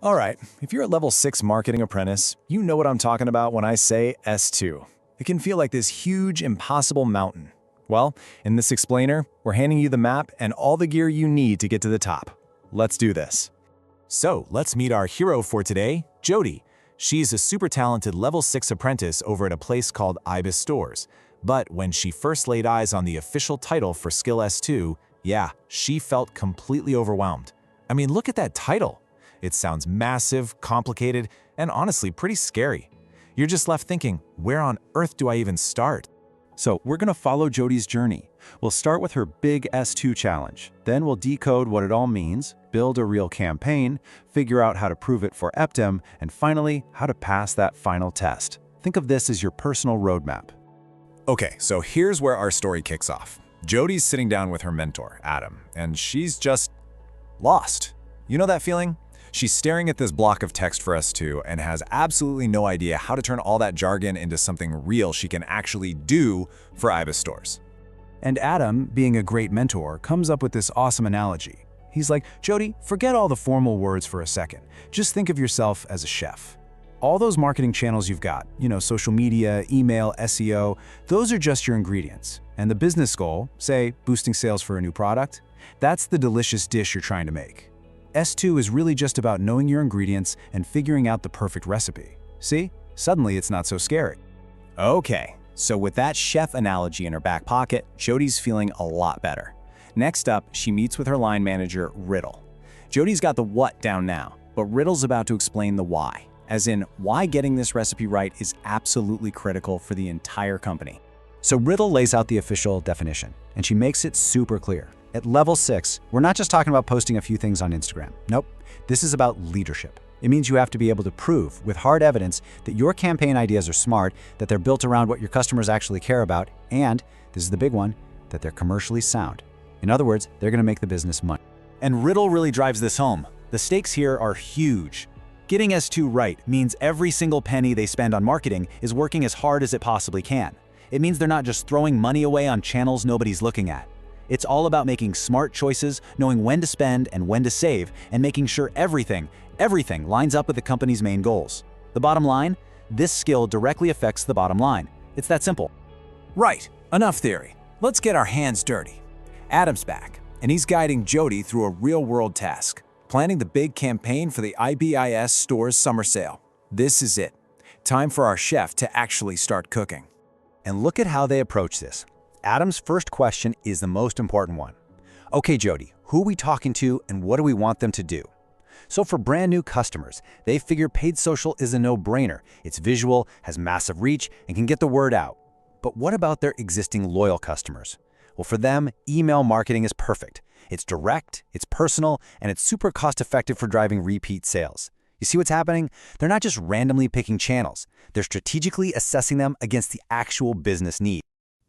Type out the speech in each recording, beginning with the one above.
All right, if you're a level 6 marketing apprentice, you know what I'm talking about when I say S2. It can feel like this huge, impossible mountain. Well, in this explainer, we're handing you the map and all the gear you need to get to the top. Let's do this. So, let's meet our hero for today, Jody. She's a super talented level 6 apprentice over at a place called Ibis Stores. But when she first laid eyes on the official title for Skill S2, yeah, she felt completely overwhelmed. I mean, look at that title. It sounds massive, complicated, and honestly pretty scary. You're just left thinking, where on earth do I even start? So we're going to follow Jody's journey. We'll start with her big S2 challenge. Then we'll decode what it all means, build a real campaign, figure out how to prove it for Eptem, and finally, how to pass that final test. Think of this as your personal roadmap. Okay, so here's where our story kicks off. Jody's sitting down with her mentor, Adam, and she's just lost. You know that feeling? She's staring at this block of text for S2 and has absolutely no idea how to turn all that jargon into something real she can actually do for Ibis Stores. And Adam, being a great mentor, comes up with this awesome analogy. He's like, Jody, forget all the formal words for a second. Just think of yourself as a chef. All those marketing channels you've got, social media, email, SEO, those are just your ingredients. And the business goal, say boosting sales for a new product, that's the delicious dish you're trying to make. S2 is really just about knowing your ingredients and figuring out the perfect recipe. See? Suddenly it's not so scary. Okay, so with that chef analogy in her back pocket, Jody's feeling a lot better. Next up, she meets with her line manager, Riddle. Jody's got the what down now, but Riddle's about to explain the why, as in why getting this recipe right is absolutely critical for the entire company. So Riddle lays out the official definition, and she makes it super clear. At level 6, we're not just talking about posting a few things on Instagram. Nope, this is about leadership. It means you have to be able to prove with hard evidence that your campaign ideas are smart, that they're built around what your customers actually care about, and, this is the big one, that they're commercially sound. In other words, they're going to make the business money. And Riddle really drives this home. The stakes here are huge. Getting S2 right means every single penny they spend on marketing is working as hard as it possibly can. It means they're not just throwing money away on channels nobody's looking at. It's all about making smart choices, knowing when to spend and when to save, and making sure everything lines up with the company's main goals. The bottom line? This skill directly affects the bottom line. It's that simple. Right, enough theory. Let's get our hands dirty. Adam's back, and he's guiding Jody through a real-world task, planning the big campaign for the IBIS Stores summer sale. This is it. Time for our chef to actually start cooking. And look at how they approach this. Adam's first question is the most important one. Okay, Jody, who are we talking to and what do we want them to do? So for brand new customers, they figure paid social is a no-brainer. It's visual, has massive reach, and can get the word out. But what about their existing loyal customers? Well, for them, email marketing is perfect. It's direct, it's personal, and it's super cost-effective for driving repeat sales. You see what's happening? They're not just randomly picking channels. They're strategically assessing them against the actual business need.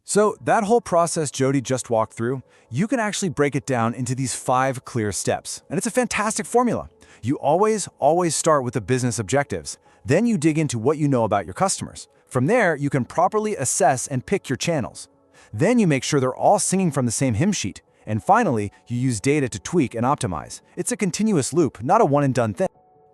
So that whole process Jody just walked through, you can actually break it down into these 5 clear steps. And it's a fantastic formula. You always start with the business objectives. Then you dig into what you know about your customers. From there, you can properly assess and pick your channels. Then you make sure they're all singing from the same hymn sheet. And finally, you use data to tweak and optimize. It's a continuous loop, not a one-and-done thing.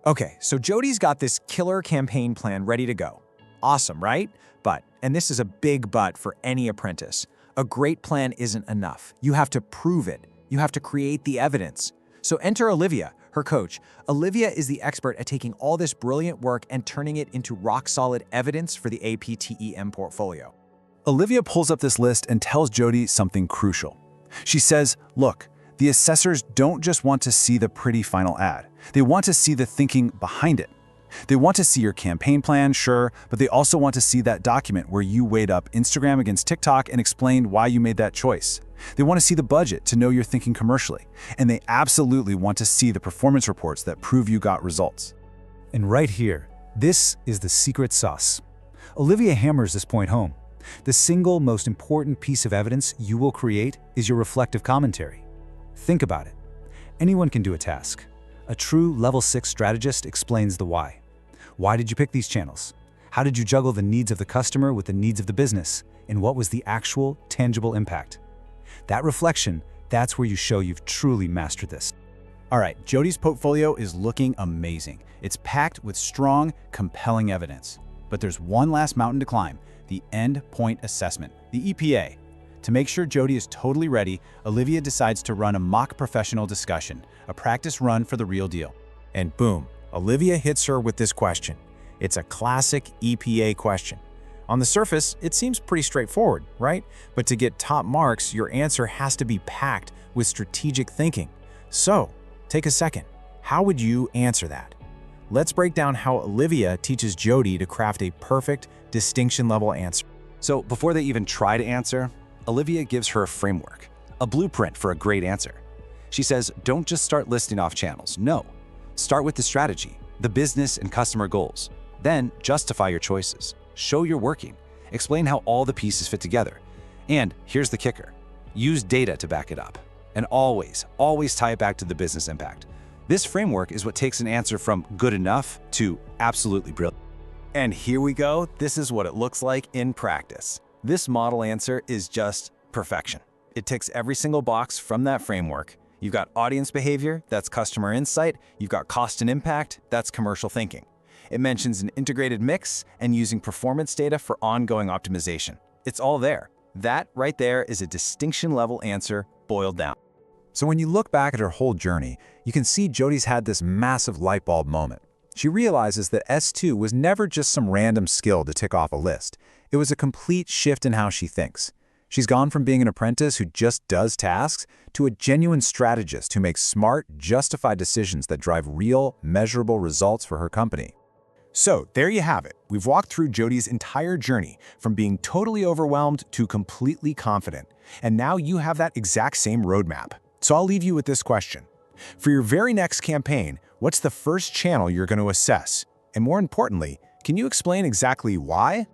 Okay, so Jody's got this killer campaign plan ready to go. Awesome, right? But, and this is a big but for any apprentice, a great plan isn't enough. You have to prove it. You have to create the evidence. So enter Olivia, her coach. Olivia is the expert at taking all this brilliant work and turning it into rock-solid evidence for the APTEM portfolio. Olivia pulls up this list and tells Jody something crucial. She says, look, the assessors don't just want to see the pretty final ad. They want to see the thinking behind it. They want to see your campaign plan, sure, but they also want to see that document where you weighed up Instagram against TikTok and explained why you made that choice. They want to see the budget to know you're thinking commercially. And they absolutely want to see the performance reports that prove you got results. And right here, this is the secret sauce. Olivia hammers this point home. The single most important piece of evidence you will create is your reflective commentary. Think about it. Anyone can do a task. A true level 6 strategist explains the why. Why did you pick these channels? How did you juggle the needs of the customer with the needs of the business? And what was the actual, tangible impact? That reflection, that's where you show you've truly mastered this. All right, Jody's portfolio is looking amazing. It's packed with strong, compelling evidence. But there's one last mountain to climb, the end point assessment, the EPA. To make sure Jody is totally ready, Olivia decides to run a mock professional discussion, a practice run for the real deal. And boom, Olivia hits her with this question. It's a classic EPA question. On the surface, it seems pretty straightforward, right? But to get top marks, your answer has to be packed with strategic thinking. So, take a second. How would you answer that? Let's break down how Olivia teaches Jody to craft a perfect, distinction-level answer. So before they even try to answer, Olivia gives her a framework, a blueprint for a great answer. She says, don't just start listing off channels. No, start with the strategy, the business and customer goals. Then justify your choices. Show you're working. Explain how all the pieces fit together. And here's the kicker. Use data to back it up. And always tie it back to the business impact. This framework is what takes an answer from good enough to absolutely brilliant. And here we go. This is what it looks like in practice. This model answer is just perfection. It ticks every single box from that framework. You've got audience behavior, that's customer insight. You've got cost and impact, that's commercial thinking. It mentions an integrated mix and using performance data for ongoing optimization. It's all there. That right there is a distinction-level answer boiled down. So when you look back at her whole journey, you can see Jody's had this massive light bulb moment. She realizes that S2 was never just some random skill to tick off a list. It was a complete shift in how she thinks. She's gone from being an apprentice who just does tasks to a genuine strategist who makes smart, justified decisions that drive real, measurable results for her company. So there you have it. We've walked through Jody's entire journey from being totally overwhelmed to completely confident. And now you have that exact same roadmap. So I'll leave you with this question. For your very next campaign, what's the first channel you're going to assess? And more importantly, can you explain exactly why?